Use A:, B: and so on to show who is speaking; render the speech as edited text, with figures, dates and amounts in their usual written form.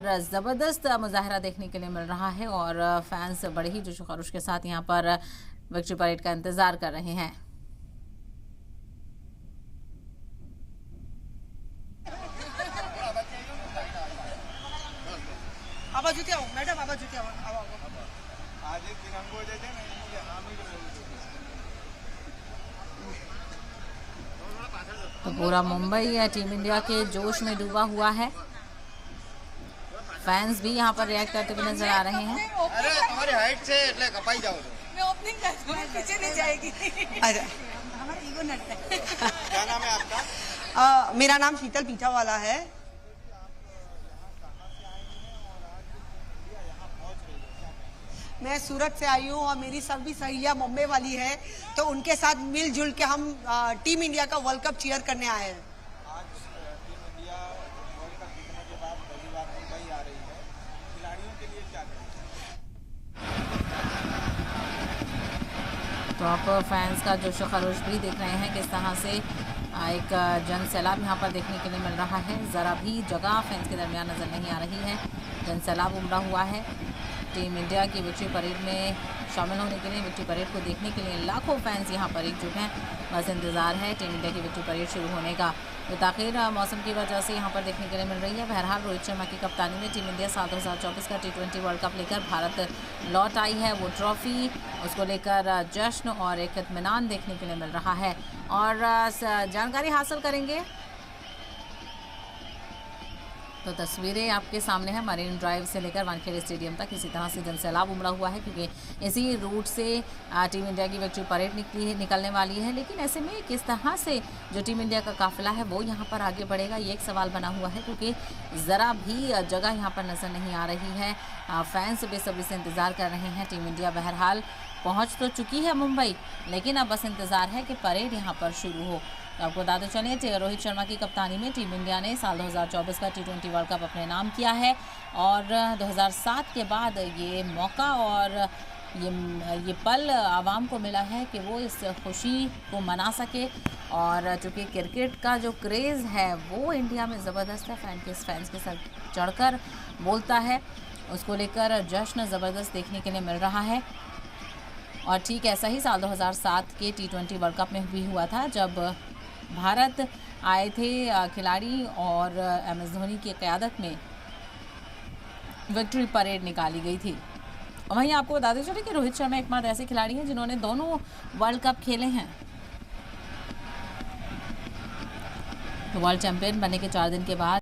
A: ज़बरदस्त मुजाहरा देखने के लिए मिल रहा है और फैंस बड़े ही जोश खरोश के साथ यहाँ पर विक्ट्री परेड का इंतजार कर रहे हैं।
B: मैडम
A: तो पूरा मुंबई टीम इंडिया के जोश में डूबा हुआ है। फैंस भी यहाँ पर रिएक्ट करते हुए नजर आ रहे हैं।
B: अरे तुम्हारी हाइट से એટલે કપાઈ જાવ છો मैं ओपनिंग कर दूं पीछे नहीं जाएगी। अरे हमारा ईगो नट है। क्या नाम है आपका? मेरा नाम शीतल पीछावाला है। मैं सूरत से आई हूँ और मेरी सभी सहेलियां मुंबई वाली है, तो उनके साथ मिलजुल के हम टीम इंडिया का वर्ल्ड कप चीयर करने आए हैं।
A: तो आप फैंस का जोश खरोश भी देख रहे हैं किस तरह से एक जन सैलाब यहाँ पर देखने के लिए मिल रहा है। ज़रा भी जगह फैंस के दरमियान नज़र नहीं आ रही है। जन सैलाब उमड़ा हुआ है। टीम इंडिया की विक्ट्री परेड में शामिल होने के लिए, विक्ट्री परेड को देखने के लिए लाखों फैंस यहाँ पर एकजुट हैं। बस इंतज़ार है टीम इंडिया की विक्ट्री परेड शुरू होने का। तो ताख़ीर मौसम की वजह से यहाँ पर देखने के लिए मिल रही है। बहरहाल रोहित शर्मा की कप्तानी में टीम इंडिया साल 2024 का T20 वर्ल्ड कप लेकर भारत लौट आई है। वो ट्रॉफ़ी, उसको लेकर जश्न और एक इत्मीनान देखने के लिए मिल रहा है। और जानकारी हासिल करेंगे तो तस्वीरें आपके सामने है। मरीन ड्राइव से लेकर वानखेड़े स्टेडियम तक इसी तरह से जनसैलाब उमड़ा हुआ है, क्योंकि इसी रूट से टीम इंडिया की विक्ट्री परेड निकलने वाली है। लेकिन ऐसे में किस तरह से जो टीम इंडिया का काफिला है वो यहाँ पर आगे बढ़ेगा, ये एक सवाल बना हुआ है, क्योंकि ज़रा भी जगह यहाँ पर नज़र नहीं आ रही है। फैंस बेसब्री से इंतज़ार कर रहे हैं। टीम इंडिया बहरहाल पहुँच तो चुकी है मुंबई, लेकिन अब बस इंतज़ार है कि परेड यहाँ पर शुरू हो। तो आपको बताते चलिए, रोहित शर्मा की कप्तानी में टीम इंडिया ने साल 2024 का T20 वर्ल्ड कप अपने नाम किया है और 2007 के बाद ये मौका और ये पल आवाम को मिला है कि वो इस खुशी को मना सके। और चूँकि क्रिकेट का जो क्रेज़ है वो इंडिया में ज़बरदस्त है, फैंस के सर चढ़कर बोलता है, उसको लेकर जश्न ज़बरदस्त देखने के लिए मिल रहा है। और ठीक ऐसा ही साल 2007 के T20 वर्ल्ड कप में भी हुआ था, जब भारत आए थे खिलाड़ी और MS धोनी की क़यादत में विक्ट्री परेड निकाली गई थी। और वहीं आपको बताते चले कि रोहित शर्मा एकमात्र ऐसे खिलाड़ी हैं जिन्होंने दोनों वर्ल्ड कप खेले हैं। तो वर्ल्ड चैंपियन बनने के 4 दिन के बाद